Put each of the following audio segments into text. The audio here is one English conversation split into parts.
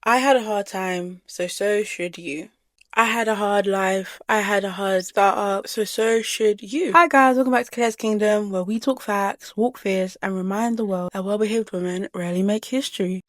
I had a hard time, so should you. I had a hard life. I had a hard startup, so should you. Hi guys, welcome back to Clare's Kingdom, where we talk facts, walk fierce, and remind the world that well-behaved women rarely make history.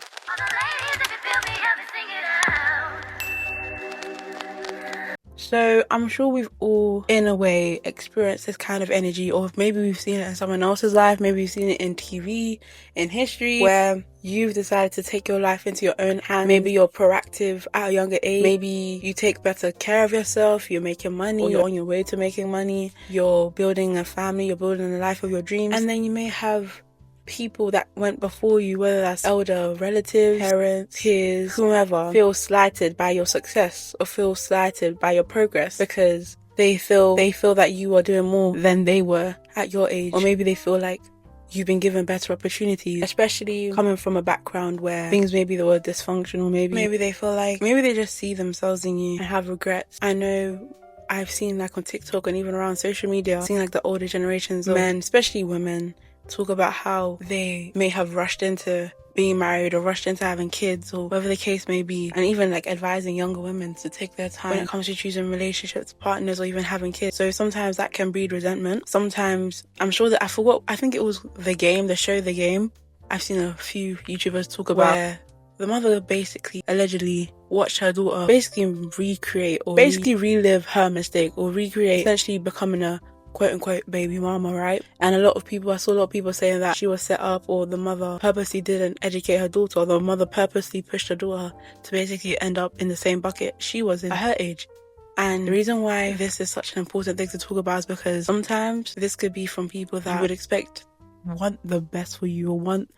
So I'm sure we've all, in a way, experienced this kind of energy, or maybe we've seen it in someone else's life, maybe we've seen it in TV, in history, where you've decided to take your life into your own hands. Maybe you're proactive at a younger age. Maybe you take better care of yourself, you're making money, or you're on your way to making money, you're building a family, you're building the life of your dreams. And then you may have people that went before you, whether that's elder relatives, parents, peers, whomever, feel slighted by your success or feel slighted by your progress because they feel that you are doing more than they were at your age, or maybe they feel like you've been given better opportunities, especially coming from a background where things maybe they were dysfunctional. Maybe they feel like maybe they just see themselves in you and have regrets. I know I've seen, like, on TikTok and even around social media, I've seen like the older generations of men, especially women, talk about how they may have rushed into being married or rushed into having kids or whatever the case may be, and even like advising younger women to take their time when it comes to choosing relationships, partners, or even having kids. So sometimes that can breed resentment. Sometimes, I'm sure that I think it was the show The Game. I've seen a few YouTubers talk about where the mother basically allegedly watched her daughter basically recreate or basically relive her mistake, or recreate essentially becoming a quote-unquote baby mama, right? And I saw a lot of people saying that she was set up, or the mother purposely didn't educate her daughter, or the mother purposely pushed her daughter to basically end up in the same bucket she was in at her age. And the reason why this is such an important thing to talk about is because sometimes this could be from people that you would expect want the best for you, or want,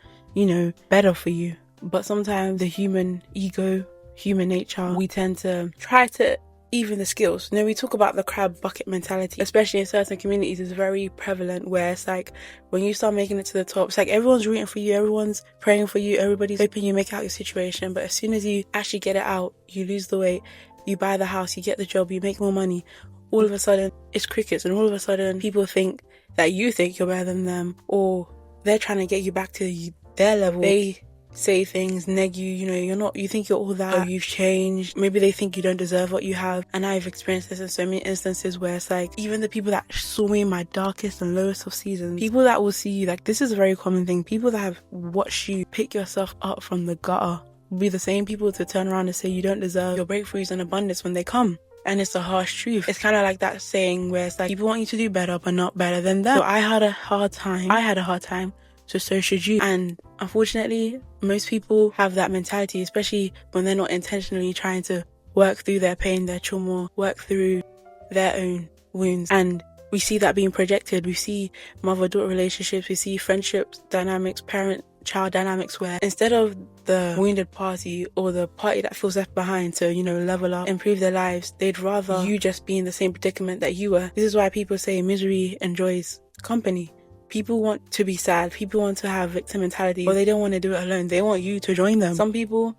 better for you. But sometimes the human ego, human nature, we tend to try to even the skills. We talk about the crab bucket mentality, especially in certain communities. It's very prevalent, where it's like when you start making it to the top, it's like everyone's rooting for you, everyone's praying for you, everybody's hoping you make out your situation. But as soon as you actually get it out, you lose the weight, you buy the house, you get the job, you make more money, all of a sudden it's crickets, and all of a sudden people think that you think you're better than them, or they're trying to get you back to their level. They say things, neg you, you're not, you think you're all that, or you've changed. Maybe they think you don't deserve what you have. And I've experienced this in so many instances where it's like, even the people that saw me in my darkest and lowest of seasons, people that will see you, like, this is a very common thing, people that have watched you pick yourself up from the gutter will be the same people to turn around and say you don't deserve your breakthroughs and abundance when they come. And it's a harsh truth. It's kind of like that saying where it's like, people want you to do better but not better than them. So I had a hard time, so should you. And unfortunately, most people have that mentality, especially when they're not intentionally trying to work through their pain, their trauma, work through their own wounds. And we see that being projected. We see mother-daughter relationships, we see friendships, dynamics, parent-child dynamics, where instead of the wounded party or the party that feels left behind to, level up, improve their lives, they'd rather you just be in the same predicament that you were. This is why people say misery enjoys company. People want to be sad, people want to have victim mentality, but they don't want to do it alone. They want you to join them. Some people,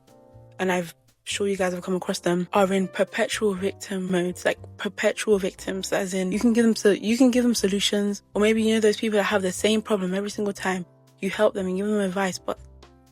and I'm sure you guys have come across them, are in perpetual victim modes, like perpetual victims, as in you can give them solutions, or maybe those people that have the same problem every single time. You help them and give them advice, but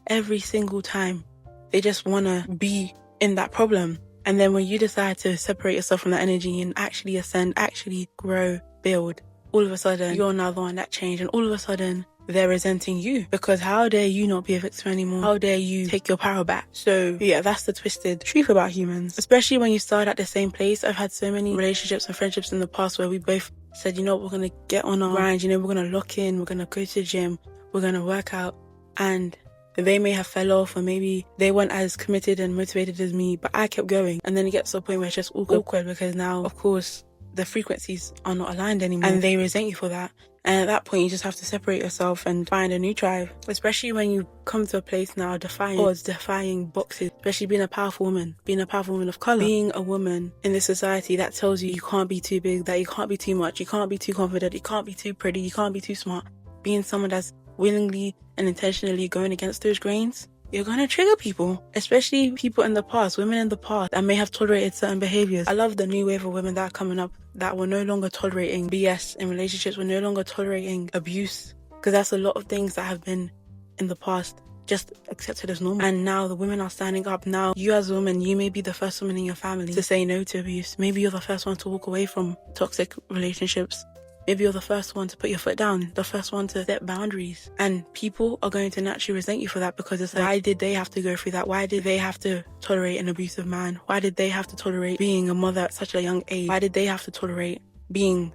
every single time they just want to be in that problem. And then when you decide to separate yourself from that energy and actually ascend, actually grow, build, all of a sudden you're now the one that changed, and all of a sudden they're resenting you, because how dare you not be a victim anymore? How dare you take your power back? So yeah, that's the twisted truth about humans, especially when you start at the same place. I've had so many relationships and friendships in the past where we both said, we're going to get on our grind, we're going to lock in, we're going to go to the gym, we're going to work out, and they may have fell off, or maybe they weren't as committed and motivated as me, but I kept going. And then it gets to a point where it's just awkward because now, of course, the frequencies are not aligned anymore, and they resent you for that. And at that point, you just have to separate yourself and find a new tribe, especially when you come to a place now defying odds, defying boxes, especially being a powerful woman of color, being a woman in this society that tells you can't be too big, that you can't be too much, you can't be too confident, you can't be too pretty, you can't be too smart. Being someone that's willingly and intentionally going against those grains, you're going to trigger people, especially people in the past, women in the past that may have tolerated certain behaviors. I love the new wave of women that are coming up that were no longer tolerating BS in relationships, were no longer tolerating abuse, because that's a lot of things that have been in the past just accepted as normal. And now the women are standing up. Now you as a woman, you may be the first woman in your family to say no to abuse. Maybe you're the first one to walk away from toxic relationships. Maybe you're the first one to put your foot down, the first one to set boundaries. And people are going to naturally resent you for that, because it's like, why did they have to go through that? Why did they have to tolerate an abusive man? Why did they have to tolerate being a mother at such a young age? Why did they have to tolerate being,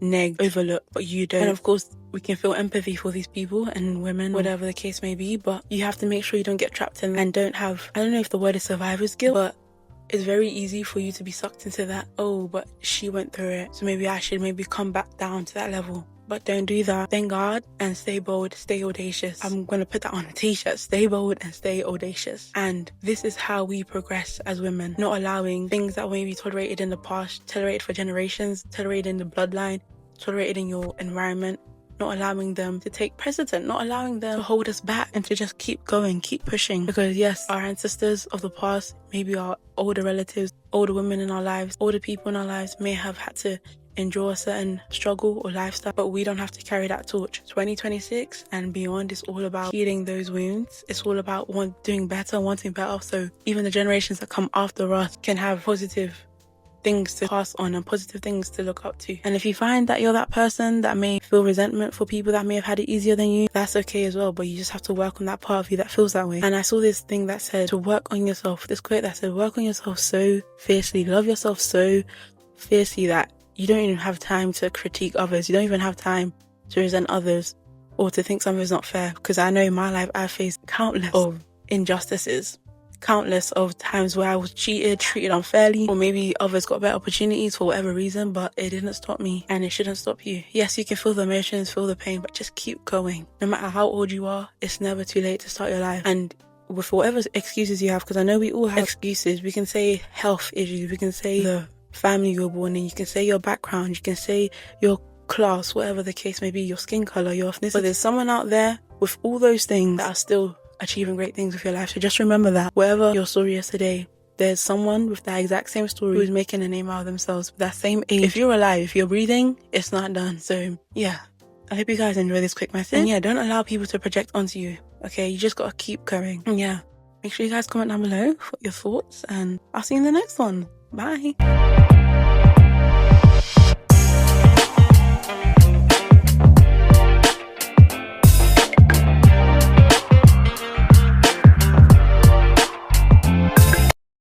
negged, overlooked, but you don't? And of course, we can feel empathy for these people and women, whatever the case may be, but you have to make sure you don't get trapped in and don't have, I don't know if the word is survivor's guilt, but it's very easy for you to be sucked into that. Oh, but she went through it, so maybe I should come back down to that level. But don't do that. Thank God and stay bold, stay audacious. I'm going to put that on a t-shirt. Stay bold and stay audacious. And this is how we progress as women. Not allowing things that were maybe tolerated in the past, tolerated for generations, tolerated in the bloodline, tolerated in your environment. Not allowing them to take precedent, not allowing them to hold us back, and to just keep going, keep pushing. Because yes, our ancestors of the past, maybe our older relatives, older women in our lives, older people in our lives may have had to endure a certain struggle or lifestyle, but we don't have to carry that torch. 2026 and beyond is all about healing those wounds. It's all about doing better, wanting better, so even the generations that come after us can have positive things to pass on and positive things to look up to. And if you find that you're that person that may feel resentment for people that may have had it easier than you, that's okay as well, but you just have to work on that part of you that feels that way. And I saw this thing that said to work on yourself, this quote that said, work on yourself so fiercely, love yourself so fiercely that you don't even have time to critique others. You don't even have time to resent others or to think something's not fair. Because I know in my life I've faced countless of injustices, countless of times where I was cheated, treated unfairly, or maybe others got better opportunities for whatever reason, but it didn't stop me, and it shouldn't stop you. Yes, you can feel the emotions, feel the pain, but just keep going. No matter how old you are, it's never too late to start your life. And with whatever excuses you have, because I know we all have excuses, we can say health issues, we can say the family you were born in, you can say your background, you can say your class, whatever the case may be, your skin color, your ethnicity. But there's someone out there with all those things that are still achieving great things with your life. So just remember that whatever your story is today, there's someone with that exact same story who's making a name out of themselves with that same age. If you're alive, if you're breathing, it's not done. So yeah, I hope you guys enjoy this quick message. And yeah, don't allow people to project onto you. Okay, you just gotta keep going. And yeah, make sure you guys comment down below for your thoughts, and I'll see you in the next one. Bye.